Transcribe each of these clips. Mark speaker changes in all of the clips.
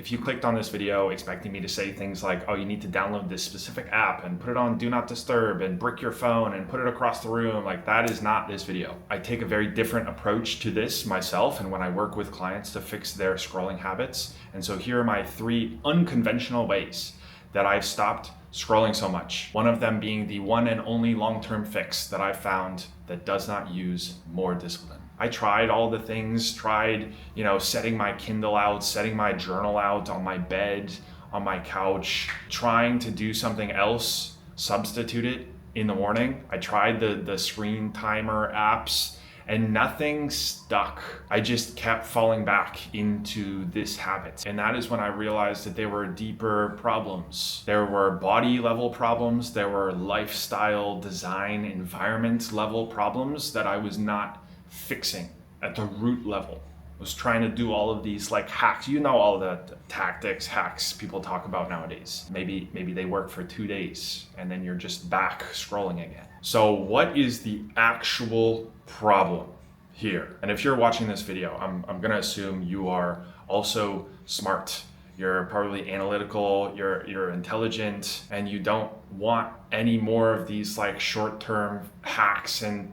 Speaker 1: If you clicked on this video expecting me to say things like, oh, you need to download this specific app and put it on Do Not Disturb and brick your phone and put it across the room, like that is not this video. I take a very different approach to this myself and when I work with clients to fix their scrolling habits. And so here are my 3 unconventional ways that I've stopped scrolling so much. One of them being the one and only long-term fix that I found that does not use more discipline. I tried all the things, setting my Kindle out, setting my journal out on my bed, on my couch, trying to do something else, substitute it in the morning. I tried the screen timer apps and nothing stuck. I just kept falling back into this habit. And that is when I realized that there were deeper problems. There were body level problems, there were lifestyle, design, environment level problems that I was not fixing at the root level. I was trying to do all of these hacks. You know, all the tactics, hacks people talk about nowadays. Maybe they work for 2 days and then you're just back scrolling again. So what is the actual problem here? And if you're watching this video, I'm gonna assume you are also smart. You're probably analytical, you're intelligent, and you don't want any more of these short-term hacks and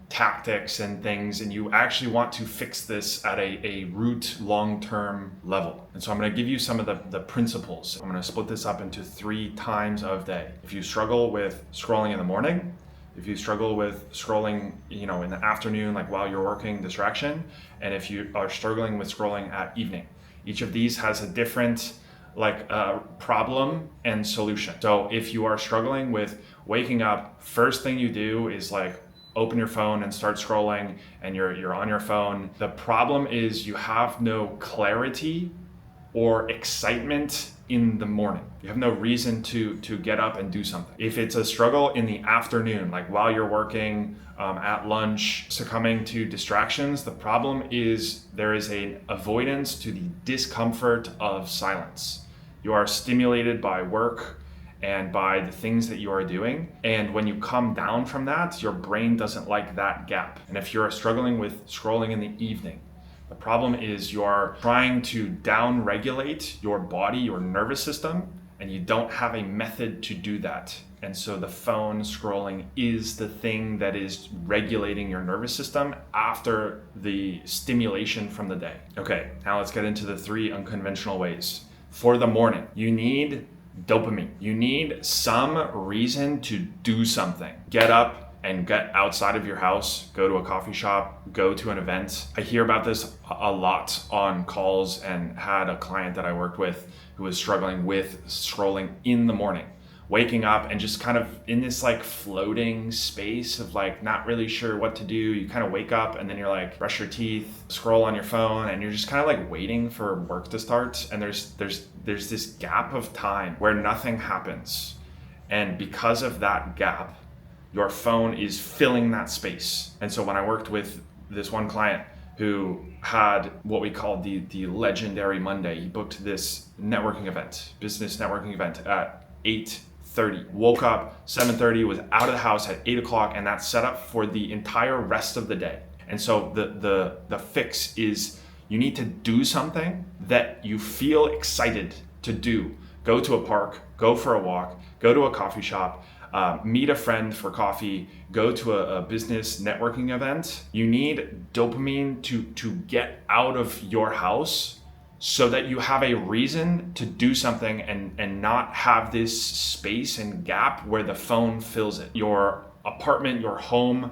Speaker 1: tactics and things, and you actually want to fix this at a root long-term level. And so I'm going to give you some of the principles. I'm going to split this up into 3 times of day. If you struggle with scrolling in the morning, if you struggle with scrolling, in the afternoon, while you're working, distraction, and if you are struggling with scrolling at evening, each of these has a different problem and solution. So if you are struggling with waking up, first thing you do is open your phone and start scrolling and you're on your phone. The problem is you have no clarity or excitement in the morning. You have no reason to get up and do something. If it's a struggle in the afternoon, while you're working, at lunch, succumbing to distractions, the problem is there is an avoidance to the discomfort of silence. You are stimulated by work and by the things that you are doing. And when you come down from that, your brain doesn't like that gap. And if you're struggling with scrolling in the evening, the problem is you're trying to down-regulate your body, your nervous system, and you don't have a method to do that. And so the phone scrolling is the thing that is regulating your nervous system after the stimulation from the day. Okay, now let's get into the 3 unconventional ways. For the morning, you need dopamine. You need some reason to do something. Get up and get outside of your house, go to a coffee shop, go to an event. I hear about this a lot on calls and had a client that I worked with who was struggling with scrolling in the morning. Waking up and just kind of in this floating space of not really sure what to do. You kind of wake up and then you're brush your teeth, scroll on your phone, and you're just kind of waiting for work to start. And there's this gap of time where nothing happens. And because of that gap, your phone is filling that space. And so when I worked with this one client who had what we called the legendary Monday, he booked this networking event, business networking event at 8:30. Woke up 7:30, was out of the house at 8 o'clock, and that's set up for the entire rest of the day. And so the fix is you need to do something that you feel excited to do. Go to a park, go for a walk, go to a coffee shop, meet a friend for coffee, go to a business networking event. You need dopamine to get out of your house so that you have a reason to do something and not have this space and gap where the phone fills it. Your apartment, your home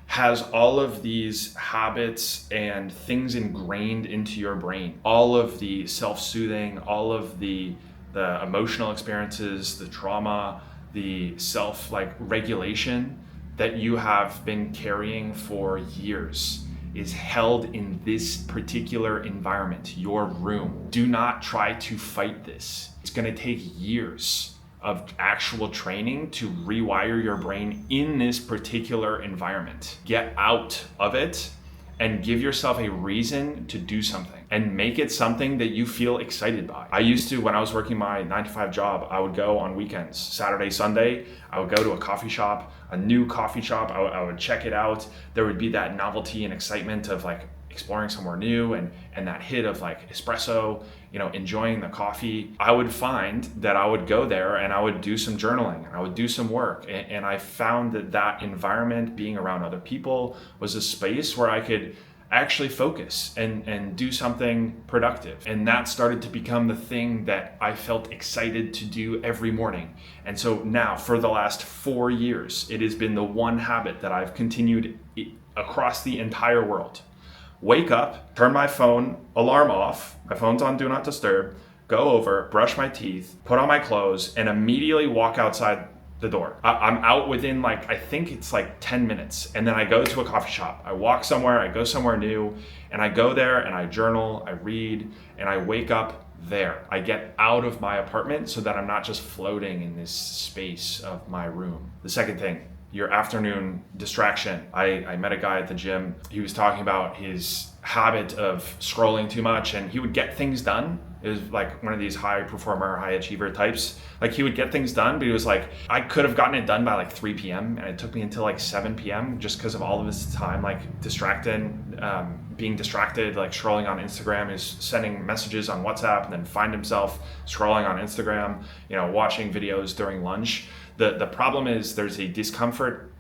Speaker 1: has all of these habits and things ingrained into your brain. All of the self-soothing, all of the emotional experiences, the trauma, the self-regulation that you have been carrying for years is held in this particular environment, your room. Do not try to fight this. It's gonna take years of actual training to rewire your brain in this particular environment. Get out of it and give yourself a reason to do something and make it something that you feel excited by. I used to, when I was working my 9-to-5 job, I would go on weekends, Saturday, Sunday, I would go to a coffee shop, a new coffee shop, I would check it out. There would be that novelty and excitement of exploring somewhere new and that hit of like espresso, enjoying the coffee, I would find that I would go there and I would do some journaling and I would do some work. And I found that environment, being around other people, was a space where I could actually focus and do something productive. And that started to become the thing that I felt excited to do every morning. And so now for the last 4 years, it has been the one habit that I've continued across the entire world. Wake up, turn my phone alarm off, my phone's on do not disturb, go over, brush my teeth, put on my clothes, and immediately walk outside the door. I'm out within I think it's 10 minutes. And then I go to a coffee shop. I walk somewhere, I go somewhere new, and I go there and I journal, I read, and I wake up there. I get out of my apartment so that I'm not just floating in this space of my room. The second thing, your afternoon distraction. I met a guy at the gym. He was talking about his habit of scrolling too much, and he would get things done. It was like one of these high performer, high achiever types. He would get things done, but he was like, I could have gotten it done by 3 p.m. and it took me until 7 p.m. just because of all of his time being distracted, scrolling on Instagram. He's sending messages on WhatsApp and then find himself scrolling on Instagram, watching videos during lunch. The problem is there's a discomfort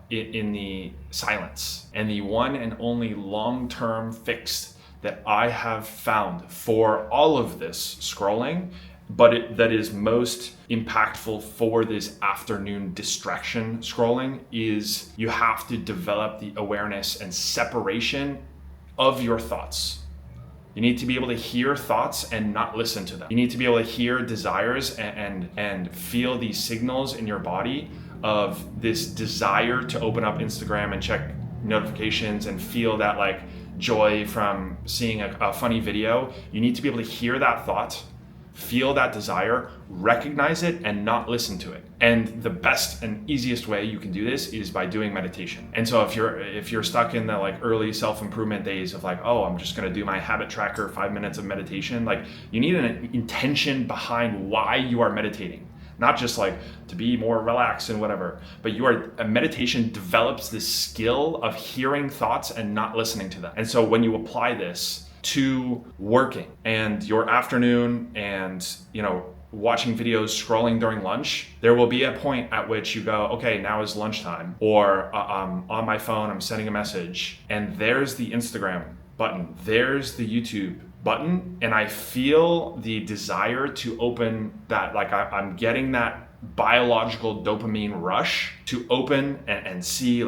Speaker 1: in the silence. And the one and only long-term fix that I have found for all of this scrolling, but that is most impactful for this afternoon distraction scrolling, is you have to develop the awareness and separation of your thoughts. You need to be able to hear thoughts and not listen to them. You need to be able to hear desires and feel these signals in your body of this desire to open up Instagram and check notifications and feel that joy from seeing a funny video. You need to be able to hear that thought, feel that desire, recognize it, and not listen to it. And the best and easiest way you can do this is by doing meditation. And so if you're stuck in the early self-improvement days of I'm just gonna do my habit tracker, 5 minutes of meditation, you need an intention behind why you are meditating. Not just to be more relaxed and whatever, but a meditation develops this skill of hearing thoughts and not listening to them. And so when you apply this to working and your afternoon and watching videos, scrolling during lunch, there will be a point at which you go, okay, now is lunchtime, or on my phone, I'm sending a message, and there's the Instagram button, there's the YouTube button, and I feel the desire to open that, I'm getting that biological dopamine rush to open and see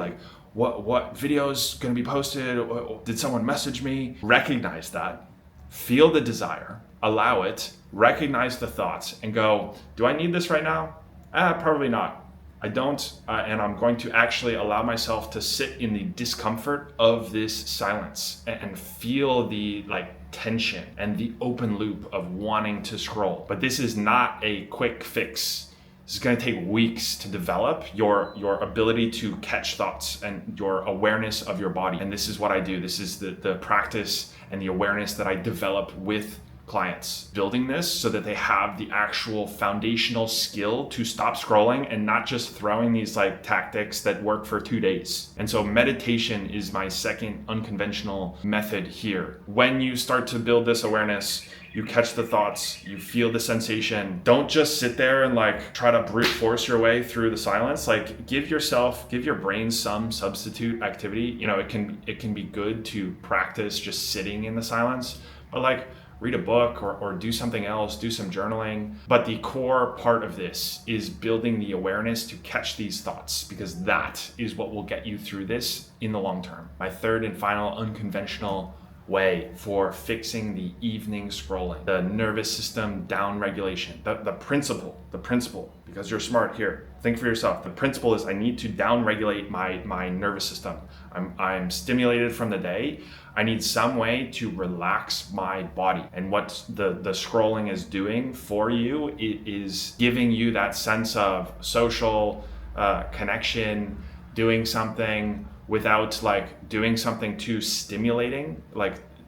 Speaker 1: what video's gonna be posted, did someone message me? Recognize that, feel the desire, allow it, recognize the thoughts, and go, do I need this right now? Probably not. I don't, and I'm going to actually allow myself to sit in the discomfort of this silence and feel the tension and the open loop of wanting to scroll. But this is not a quick fix. This is going to take weeks to develop your ability to catch thoughts and your awareness of your body. And this is what I do. This is the practice and the awareness that I develop with clients, building this so that they have the actual foundational skill to stop scrolling and not just throwing these tactics that work for 2 days. And so meditation is my second unconventional method here. When you start to build this awareness, you catch the thoughts, you feel the sensation. Don't just sit there and try to brute force your way through the silence. Give your brain some substitute activity. It can be good to practice just sitting in the silence, but read a book or do something else, do some journaling. But the core part of this is building the awareness to catch these thoughts, because that is what will get you through this in the long term. My third and final unconventional way for fixing the evening scrolling, the nervous system down regulation. The principle, because you're smart here, think for yourself. The principle is I need to down regulate my nervous system. I'm stimulated from the day. I need some way to relax my body. And what the scrolling is doing for you, it is giving you that sense of social connection, doing something without doing something too stimulating,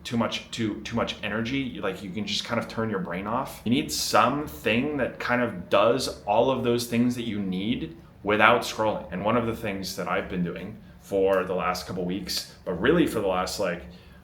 Speaker 1: too much energy. You can just kind of turn your brain off. You need something that kind of does all of those things that you need without scrolling. And one of the things that I've been doing for the last couple weeks, but really for the last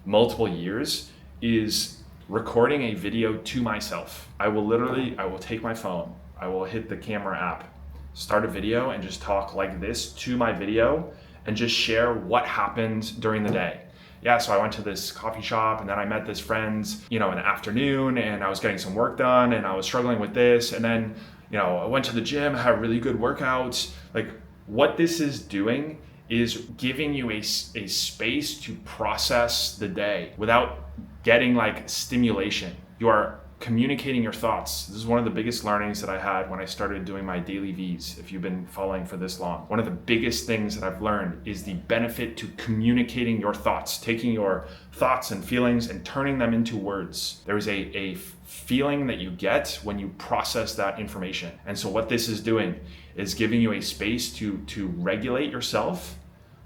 Speaker 1: multiple years is recording a video to myself. I will take my phone, I will hit the camera app, start a video and just talk like this to my video and just share what happened during the day. Yeah, so I went to this coffee shop and then I met this friends, in the afternoon, and I was getting some work done and I was struggling with this. And then, I went to the gym, had really good workouts. Like, what this is doing is giving you a space to process the day without getting like stimulation. You are communicating your thoughts. This is one of the biggest learnings that I had when I started doing my daily V's. If you've been following for this long, one of the biggest things that I've learned is the benefit to communicating your thoughts, taking your thoughts and feelings and turning them into words. There is a feeling that you get when you process that information. And so what this is doing is giving you a space to regulate yourself,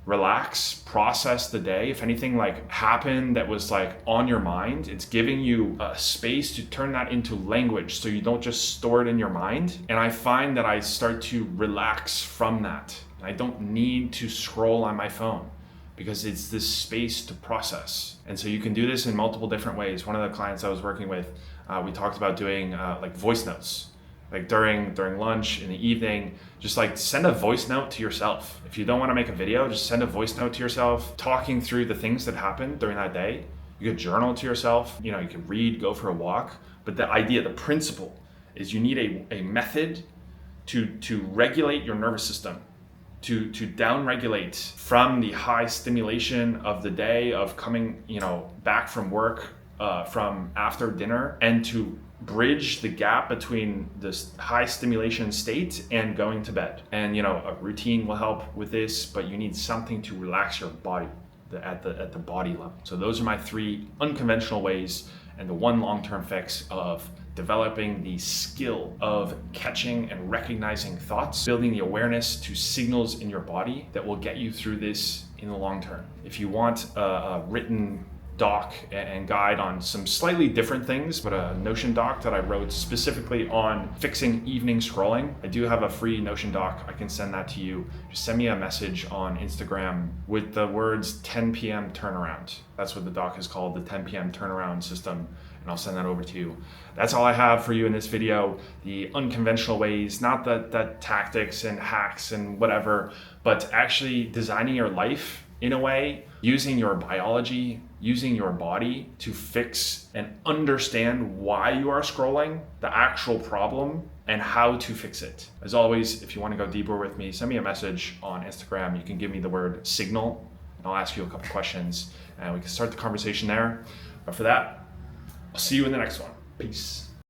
Speaker 1: relax, process the day. If anything like happened that was like on your mind, it's giving you a space to turn that into language so you don't just store it in your mind. And I find that I start to relax from that. I don't need to scroll on my phone because it's this space to process. And so you can do this in multiple different ways. One of the clients I was working with, we talked about doing like voice notes. Like during lunch in the evening, just like send a voice note to yourself. If you don't want to make a video, just send a voice note to yourself, talking through the things that happened during that day. You could journal to yourself, you could read, go for a walk. But the idea, the principle is you need a method to regulate your nervous system, to down-regulate from the high stimulation of the day of coming, back from work, from after dinner, and to bridge the gap between this high stimulation state and going to bed. And a routine will help with this, but you need something to relax your body at the body level. So those are my 3 unconventional ways and the 1 long-term fix of developing the skill of catching and recognizing thoughts, building the awareness to signals in your body that will get you through this in the long term. If you want a written doc and guide on some slightly different things, but a Notion doc that I wrote specifically on fixing evening scrolling, I do have a free Notion doc. I can send that to you. Just send me a message on Instagram with the words 10 p.m. turnaround. That's what the doc is called, the 10 p.m. turnaround system, and I'll send that over to you. That's all I have for you in this video. The unconventional ways, not the tactics and hacks and whatever, but actually designing your life in a way, using your biology, using your body to fix and understand why you are scrolling, the actual problem, and how to fix it. As always, if you want to go deeper with me, send me a message on Instagram. You can give me the word signal, and I'll ask you a couple questions, and we can start the conversation there. But for that, I'll see you in the next one. Peace.